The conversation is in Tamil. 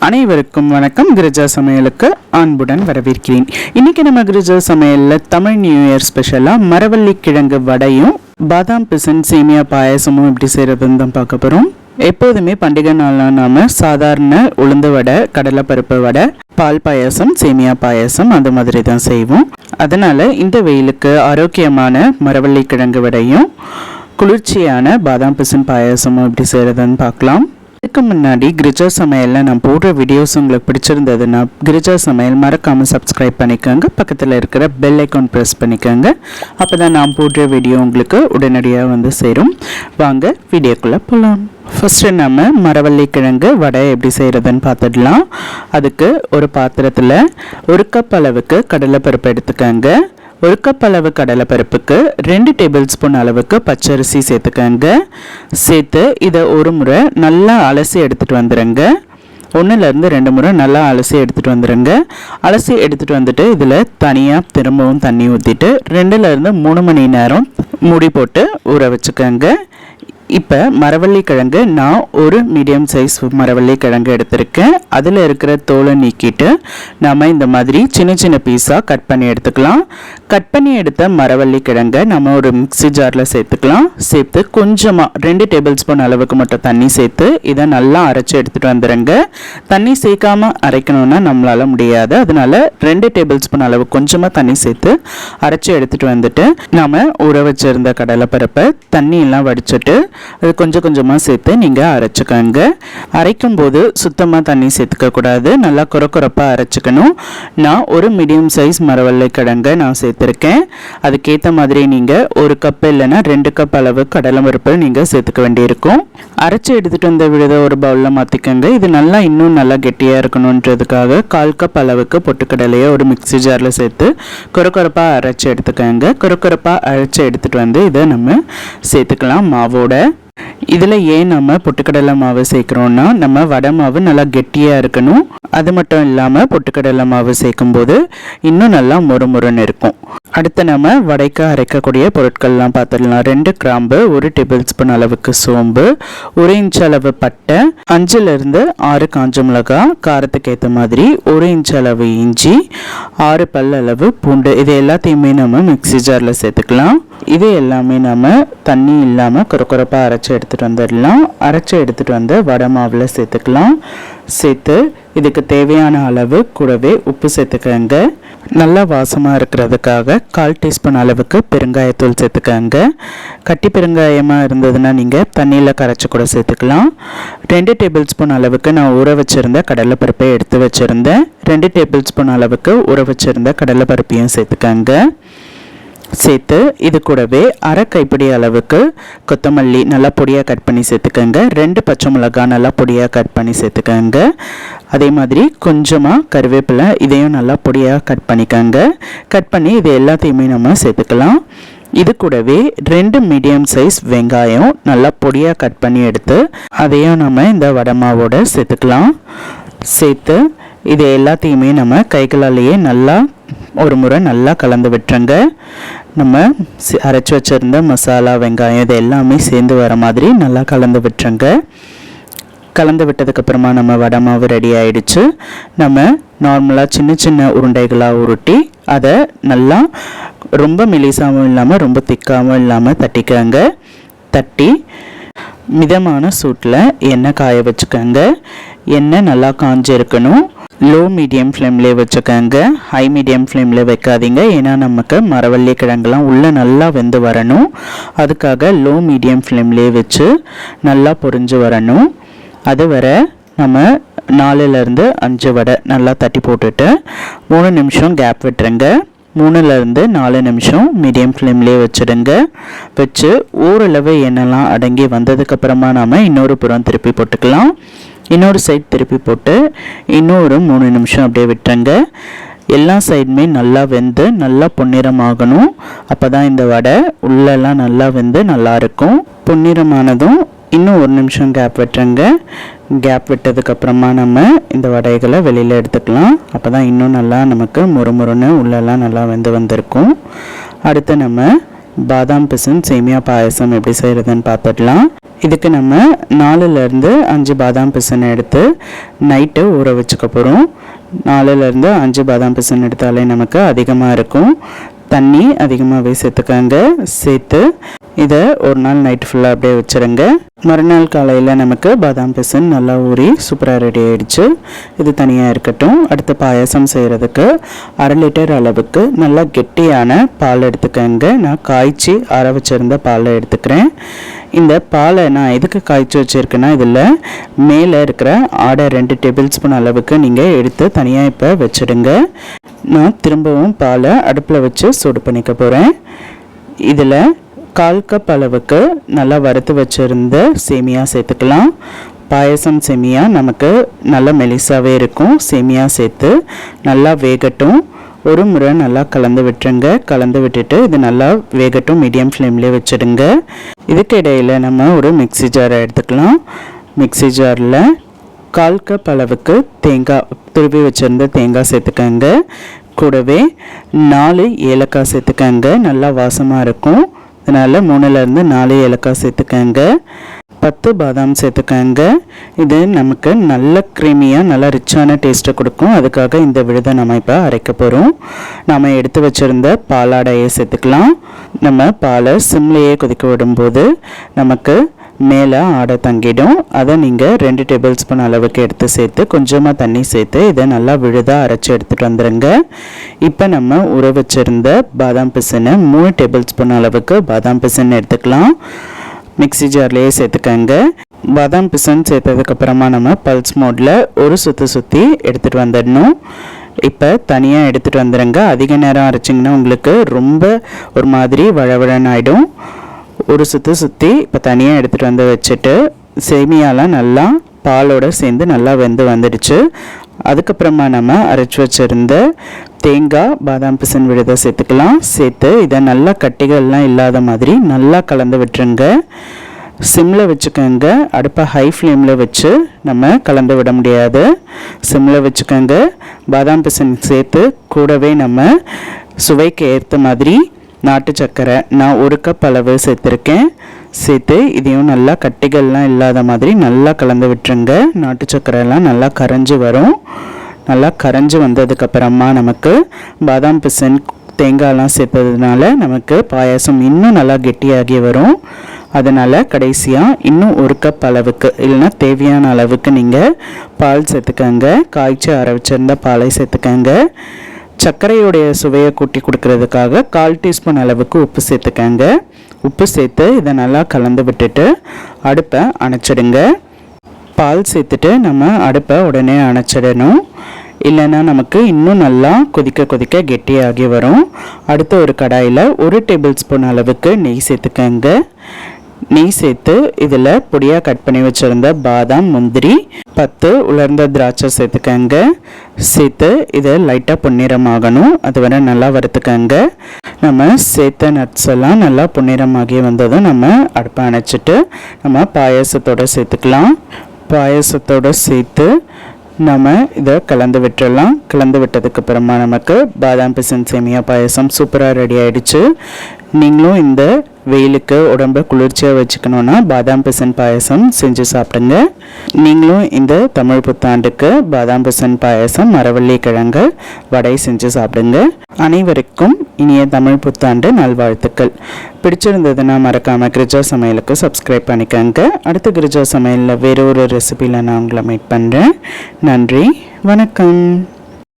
அனைவருக்கும் வணக்கம். கிரிஜா சமையலுக்கு அன்புடன் வரவேற்கிறேன். இன்னைக்கு நம்ம கிரிஜா சமையல்ல தமிழ் நியூ இயர் ஸ்பெஷலா மரவள்ளி கிழங்கு வடையும் பாதாம் பிசன் சேமியா பாயசமும் எப்படி செய்யறதுன்னு தான் பார்க்க போறோம். எப்போதுமே பண்டிகை நாள்னா நாம சாதாரண உளுந்து வடை, கடலை பருப்பு வடை, பால் பாயசம், சேமியா பாயசம் அந்த மாதிரி தான் செய்வோம். அதனால இந்த வெயிலுக்கு ஆரோக்கியமான மரவள்ளி கிழங்கு வடையும் குளிர்ச்சியான பாதாம் பிசன் பாயசமும் எப்படி செய்யறதுன்னு பார்க்கலாம். இதுக்கு முன்னாடி கிரிஜா சமையலில் நான் போடுற வீடியோஸ் உங்களுக்கு பிடிச்சிருந்ததுன்னா கிரிஜா சமையல் மறக்காமல் சப்ஸ்கிரைப் பண்ணிக்கோங்க. பக்கத்தில் இருக்கிற பெல் ஐக்கான் ப்ரெஸ் பண்ணிக்கோங்க. அப்போ தான் நான் போடுற வீடியோ உங்களுக்கு உடனடியாக வந்து சேரும். வாங்க வீடியோக்குள்ளே போகலாம். ஃபஸ்ட்டு நம்ம மரவள்ளி கிழங்கு வடை எப்படி செய்கிறதுன்னு பார்த்துடலாம். அதுக்கு ஒரு பாத்திரத்தில் 1 கப் அளவுக்கு கடலைப்பருப்பு எடுத்துக்கோங்க. 1 கப் அளவு கடலைப்பருப்புக்கு 2 டேபிள் ஸ்பூன் அளவுக்கு பச்சரிசி சேர்த்துக்கோங்க. சேர்த்து இதை ஒரு முறை நல்லா அலசி எடுத்துகிட்டு வந்துடுங்க. 1லேருந்து 2 முறை நல்லா அலசி எடுத்துகிட்டு வந்துடுங்க. அலசி எடுத்துகிட்டு வந்துட்டு இதில் தனியாக திரும்பவும் தண்ணி ஊற்றிட்டு 2லேருந்து 3 மணி நேரம் மூடி போட்டு ஊற வச்சுக்கோங்க. இப்போ மரவள்ளி கிழங்கு நான் ஒரு மீடியம் சைஸ் மரவள்ளி கிழங்கு எடுத்திருக்கேன். அதில் இருக்கிற தோலை நீக்கிட்டு நம்ம இந்த மாதிரி சின்ன சின்ன பீஸாக கட் பண்ணி எடுத்துக்கலாம். கட் பண்ணி எடுத்த மரவள்ளி கிழங்கை நம்ம ஒரு மிக்ஸி ஜாரில் சேர்த்துக்கலாம். சேர்த்து கொஞ்சமாக 2 டேபிள் ஸ்பூன் அளவுக்கு மட்டும் தண்ணி சேர்த்து இதை நல்லா அரைச்சி எடுத்துகிட்டு வந்துடுங்க. தண்ணி சேர்க்காமல் அரைக்கணும்னா நம்மளால் முடியாது. அதனால 2 டேபிள் ஸ்பூன் அளவு கொஞ்சமாக தண்ணி சேர்த்து அரைச்சி எடுத்துகிட்டு வந்துட்டு நம்ம ஊற வச்சிருந்த கடலைப்பருப்பை தண்ணியெல்லாம் வடிச்சிட்டு அது கொஞ்சம் கொஞ்சமாக சேர்த்து நீங்கள் அரைச்சிக்கோங்க. அரைக்கும் போது சுத்தமாக தண்ணி சேர்த்துக்க கூடாது, நல்லா குறப்பாக அரைச்சிக்கணும். நான் ஒரு மீடியம் சைஸ் மரவள்ளி கிழங்கை நான் சேர்த்துருக்கேன். அதுக்கேற்ற மாதிரி நீங்கள் 1 கப் இல்லைன்னா 2 கப் அளவு கடலைப்பருப்பு நீங்கள் சேர்த்துக்க வேண்டியிருக்கும். அரைச்சி எடுத்துகிட்டு வந்த விழுத ஒரு பவுலில் மாற்றிக்கோங்க. இது நல்லா இன்னும் நல்லா கெட்டியாக இருக்கணுன்றதுக்காக 1/4 கப் அளவுக்கு பொட்டுக்கடலையை ஒரு மிக்ஸி ஜாரில் சேர்த்து குறப்பாக அரைச்சி எடுத்துக்கோங்க. குறப்பாக அரைச்சி எடுத்துகிட்டு வந்து இதை நம்ம சேர்த்துக்கலாம் மாவோட. இதில் ஏன் நம்ம பொட்டுக்கடலை மாவு சேர்க்குறோன்னா நம்ம வடை மாவு நல்லா கெட்டியாக இருக்கணும். அது மட்டும் இல்லாமல் பொட்டுக்கடலை மாவு சேர்க்கும்போது இன்னும் நல்லா மொறுமொறுன்னு இருக்கும். அடுத்து நம்ம வடைக்கு அரைக்கக்கூடிய பொருட்கள்லாம் பார்த்துடலாம். 2 கிராம்பு, 1 டேபிள் ஸ்பூன் அளவுக்கு சோம்பு, 1 இன்ச் அளவு பட்டை, 5லேருந்து 6 காஞ்ச மிளகாய், காரத்துக்கு ஏற்ற மாதிரி 1 இன்ச் அளவு இஞ்சி, 6 பல் அளவு பூண்டு. இது எல்லாத்தையுமே நம்ம மிக்ஸி ஜாரில் சேர்த்துக்கலாம். இது எல்லாமே நம்ம தண்ணி இல்லாமல் குறப்பாக அரைச்சி எடுத்துகிட்டு வந்துடலாம். அரைச்சி எடுத்துகிட்டு வந்து வடை மாவில் சேர்த்துக்கலாம். சேர்த்து இதுக்கு தேவையான அளவு கூடவே உப்பு சேர்த்துக்கோங்க. நல்லா வாசமாக இருக்கிறதுக்காக 1/4 டீஸ்பூன் அளவுக்கு பெருங்காயத்தூள் சேர்த்துக்கோங்க. கட்டி பெருங்காயமாக இருந்ததுன்னா நீங்கள் தண்ணியில் கரைச்சி கூட சேர்த்துக்கலாம். 2 டேபிள் ஸ்பூன் அளவுக்கு நான் ஊற வச்சுருந்த கடலைப்பருப்பை எடுத்து வச்சுருந்தேன். 2 டேபிள் ஸ்பூன் அளவுக்கு ஊற வச்சுருந்த கடலைப்பருப்பையும் சேர்த்துக்கோங்க. சேர்த்து இது கூடவே 1/2 கைப்பிடி அளவுக்கு கொத்தமல்லி நல்லா பொடியாக கட் பண்ணி சேர்த்துக்கோங்க. 2 பச்சை மிளகாய் நல்லா பொடியாக கட் பண்ணி சேர்த்துக்கோங்க. அதே மாதிரி கொஞ்சமாக கருவேப்பிலை, இதையும் நல்லா பொடியாக கட் பண்ணிக்கோங்க. கட் பண்ணி இது எல்லாத்தையுமே நம்ம சேர்த்துக்கலாம். இது கூடவே 2 மீடியம் சைஸ் வெங்காயம் நல்லா பொடியாக கட் பண்ணி எடுத்து அதையும் நம்ம இந்த வடை மாவோட சேர்த்துக்கலாம். சேர்த்து இது எல்லாத்தையுமே நம்ம கைகளாலேயே நல்லா ஒரு முறை நல்லா கலந்து விட்டுருங்க. நம்ம அரைச்சி வச்சுருந்த மசாலா, வெங்காயம் இது எல்லாமே சேர்ந்து வர மாதிரி நல்லா கலந்து விட்டுருங்க. கலந்து விட்டதுக்கப்புறமா நம்ம வடை மாவு ரெடி ஆகிடுச்சு. நம்ம நார்மலாக சின்ன சின்ன உருண்டைகளாக உருட்டி அதை நல்லா ரொம்ப மெலிசாகவும் இல்லாமல் ரொம்ப திக்காகவும் இல்லாமல் தட்டிக்கோங்க. தட்டி மிதமான சூட்டில் எண்ணெய் காய வச்சுக்கோங்க. எண்ணெய் நல்லா காஞ்சிருக்கணும். லோ மீடியம் ஃப்ளேம்லேயே வச்சுக்கோங்க, ஹை மீடியம் ஃப்ளேமில் வைக்காதீங்க. ஏன்னா நமக்கு மரவள்ளி கிழங்குலாம் உள்ளே நல்லா வெந்து வரணும். அதுக்காக லோ மீடியம் ஃப்ளேம்லேயே வச்சு நல்லா பொரிஞ்சு வரணும். அது வர நம்ம 4லேருந்து 5 வடை நல்லா தட்டி போட்டுட்டு 3 நிமிஷம் கேப் விட்டுருங்க. 3லேருந்து 4 நிமிஷம் மீடியம் ஃப்ளேம்லேயே வச்சுடுங்க. வச்சு ஓரளவு எண்ணெய்லாம் அடங்கி வந்ததுக்கப்புறமா நாம் இன்னொரு புறம் திருப்பி போட்டுக்கலாம். இன்னொரு சைட் திருப்பி போட்டு இன்னொரு 3 நிமிஷம் அப்படியே விட்டுருங்க. எல்லா சைடுமே நல்லா வெந்து நல்லா பொன்னிறமாகணும். அப்போ தான் இந்த வடை உள்ளெல்லாம் நல்லா வெந்து நல்லாயிருக்கும். பொன்னிறமானதும் இன்னும் 1 நிமிஷம் கேப் விட்டுருங்க. கேப் விட்டதுக்கப்புறமா நம்ம இந்த வடைகளை வெளியில் எடுத்துக்கலாம். அப்போ தான் இன்னும் நல்லா நமக்கு முறுமுறுன்னு உள்ளெல்லாம் நல்லா வெந்து வந்திருக்கும். அடுத்து நம்ம பாதாம் பிசன் சேமியா பாயசம் எப்படி செய்கிறதுன்னு பார்த்துடலாம். இதுக்கு நம்ம 4லேருந்து 5 பாதாம் பிசின் எடுத்து நைட்டு ஊற வச்சுக்க போகிறோம். 4லேருந்து 5 பாதாம் பிசின் எடுத்தாலே நமக்கு அதிகமாக இருக்கும். தண்ணி அதிகமாகவே சேர்த்துக்காங்க. சேர்த்து இதை ஒரு நாள் நைட்டு ஃபுல்லாக அப்படியே வச்சுருங்க. மறுநாள் காலையில் நமக்கு பாதாம் பிசின் நல்லா ஊறி சூப்பராக ரெடி ஆகிடுச்சு. இது தனியாக இருக்கட்டும். அடுத்து பாயாசம் செய்கிறதுக்கு 1/2 லிட்டர் அளவுக்கு நல்லா கெட்டியான பால் எடுத்துக்கங்க. நான் காய்ச்சி ஆற வச்சுருந்த பாலை எடுத்துக்கிறேன். இந்த பாலை நான் எதுக்கு காய்ச்சி வச்சுருக்கேன்னா, இதில் மேலே இருக்கிற ஆடை 2 டேபிள் ஸ்பூன் அளவுக்கு நீங்கள் எடுத்து தனியாக இப்போ வச்சுடுங்க. நான் திரும்பவும் பாலை அடுப்பில் வச்சு சூடு பண்ணிக்க போகிறேன். இதில் 1/4 கப் அளவுக்கு நல்லா வறுத்து வச்சுருந்த சேமியா சேர்த்துக்கலாம். பாயசம் சேமியா நமக்கு நல்லா மெலிசாவே இருக்கும். சேமியா சேர்த்து நல்லா வேகட்டும். ஒரு முறை நல்லா கலந்து விட்டுருங்க. கலந்து விட்டுட்டு இது நல்லா வேகட்டும். மீடியம் ஃப்ளேம்லேயே வச்சுடுங்க. இதுக்கு இடையில் நம்ம ஒரு மிக்ஸி ஜாரை எடுத்துக்கலாம். மிக்ஸி ஜாரில் 1/4 கப் அளவுக்கு தேங்காய், துருவி வச்சுருந்த தேங்காய் சேர்த்துக்கங்க. கூடவே 4 ஏலக்காய் சேர்த்துக்கங்க. நல்லா வாசமாக இருக்கும். அதனால் 3லேருந்து 4 ஏலக்காய் சேர்த்துக்கங்க. 10 பாதாம் சேர்த்துக்கங்க. இது நமக்கு நல்ல க்ரீமியாக நல்லா ரிச்சான டேஸ்ட்டை கொடுக்கும். அதுக்காக இந்த விழுதை நம்ம இப்போ அரைக்க போகிறோம். நம்ம எடுத்து வச்சுருந்த பாலாடையை சேர்த்துக்கலாம். நம்ம பாலை சிம்லேயே கொதிக்க விடும்போது நமக்கு மேலே ஆடை தங்கிடும். அதை நீங்கள் 2 டேபிள் ஸ்பூன் அளவுக்கு எடுத்து சேர்த்து கொஞ்சமாக தண்ணி சேர்த்து இதை நல்லா விழுதாக அரைச்சி எடுத்துகிட்டு வந்துடுங்க. இப்போ நம்ம ஊற வச்சுருந்த பாதாம் பிசினை 3 டேபிள் ஸ்பூன் அளவுக்கு பாதாம் பிசின் எடுத்துக்கலாம். மிக்ஸி ஜார்லேயே சேர்த்துக்கங்க. பாதாம் பிசின் சேர்த்ததுக்கப்புறமா நம்ம பல்ஸ் மோடில் ஒரு சுற்றி எடுத்துகிட்டு வந்துடணும். இப்போ தனியாக எடுத்துகிட்டு வந்துடுங்க. அதிக நேரம் அரைச்சிங்கன்னா உங்களுக்கு ரொம்ப ஒரு மாதிரி வழவழன்னு ஆகிடும். ஒரு சுற்றி இப்போ தனியாக எடுத்துகிட்டு வந்து வச்சுட்டு சேமியாலாம் நல்லா பாலோடு சேர்ந்து நல்லா வெந்து வந்துடுச்சு. அதுக்கப்புறமா நம்ம அரைச்சி வச்சுருந்த தேங்காய், பாதாம் பிசின் விழுதை சேர்த்துக்கலாம். சேர்த்து இதை நல்லா கட்டிகள்லாம் இல்லாத மாதிரி நல்லா கலந்து விட்டுருங்க. சிம்மில் வச்சுக்கோங்க. அடுப்பை ஹை ஃப்ளேமில் வச்சு நம்ம கலந்து விட முடியாது. சிம்மில் வச்சுக்கோங்க. பாதாம் பிசின் சேர்த்து கூடவே நம்ம சுவைக்கு ஏற்ற மாதிரி நாட்டு சர்க்கரை நான் 1 கப் அளவு சேர்த்துருக்கேன். சேர்த்து இதையும் நல்லா கட்டிகள்லாம் இல்லாத மாதிரி நல்லா கலந்து விட்டுருங்க. நாட்டு சர்க்கரைலாம் நல்லா கரைஞ்சி வரும். நல்லா கரைஞ்சி வந்ததுக்கப்புறமா நமக்கு பாதாம் பிசின் தேங்காயெலாம் சேர்த்ததுனால நமக்கு பாயாசம் இன்னும் நல்லா கெட்டியாகி வரும். அதனால் கடைசியாக இன்னும் 1 கப் அளவுக்கு இல்லைன்னா தேவையான அளவுக்கு நீங்கள் பால் சேர்த்துக்கங்க. காய்ச்சி அரை வச்சிருந்த பாலை சேர்த்துக்கங்க. சர்க்கரையுடைய சுவையை கூட்டி கொடுக்கறதுக்காக 1/4 டீஸ்பூன் அளவுக்கு உப்பு சேர்த்துக்கங்க. உப்பு சேர்த்து இதை நல்லா கலந்து விட்டுட்டு அடுப்பை அணைச்சிடுங்க. பால் சேர்த்துட்டு நம்ம அடுப்பை உடனே அணைச்சிடணும். இல்லைன்னா நமக்கு இன்னும் நல்லா கொதிக்க கெட்டியாகி வரும். அடுத்த ஒரு கடாயில் 1 டேபிள் ஸ்பூன் அளவுக்கு நெய் சேர்த்துக்கங்க. நெய் சேர்த்து இதில் பொடியாக கட் பண்ணி வச்சுருந்த பாதாம், முந்திரி, 10 உலர்ந்த திராட்சை சேர்த்துக்கங்க. சேர்த்து இதை லைட்டாக பொன்னிறமாகணும். அது வரை நல்லா வறுத்துக்கங்க. நம்ம சேர்த்த நட்ஸ் எல்லாம் நல்லா பொன்னிறமாகி வந்ததும் நம்ம அடுப்பை அணைச்சிட்டு நம்ம பாயாசத்தோடு சேர்த்துக்கலாம். பாயாசத்தோடு சேர்த்து நம்ம இதை கலந்து விட்டுடலாம். கலந்து விட்டதுக்கப்புறமா நமக்கு பாதாம் பிசின் சேமியா பாயாசம் சூப்பராக ரெடி ஆகிடுச்சு. நீங்களும் இந்த வெயிலுக்கு உடம்பை குளிர்ச்சியாக வச்சுக்கணுன்னா பாதாம் பிசின் பாயாசம் செஞ்சு சாப்பிடுங்க. நீங்களும் இந்த தமிழ் புத்தாண்டுக்கு பாதாம் பிசின் பாயாசம், மரவள்ளி கிழங்கு வடை செஞ்சு சாப்பிடுங்க. அனைவருக்கும் இனிய தமிழ் புத்தாண்டு நல்வாழ்த்துக்கள். பிடிச்சிருந்ததுன்னா மறக்காமல் கிரிஜா சமையலுக்கு சப்ஸ்கிரைப் பண்ணிக்கோங்க. அடுத்த கிரிஜா சமையலில் வேறு ஒரு ரெசிபியில் நான் உங்களை மீட் பண்ணுறேன். நன்றி, வணக்கம்.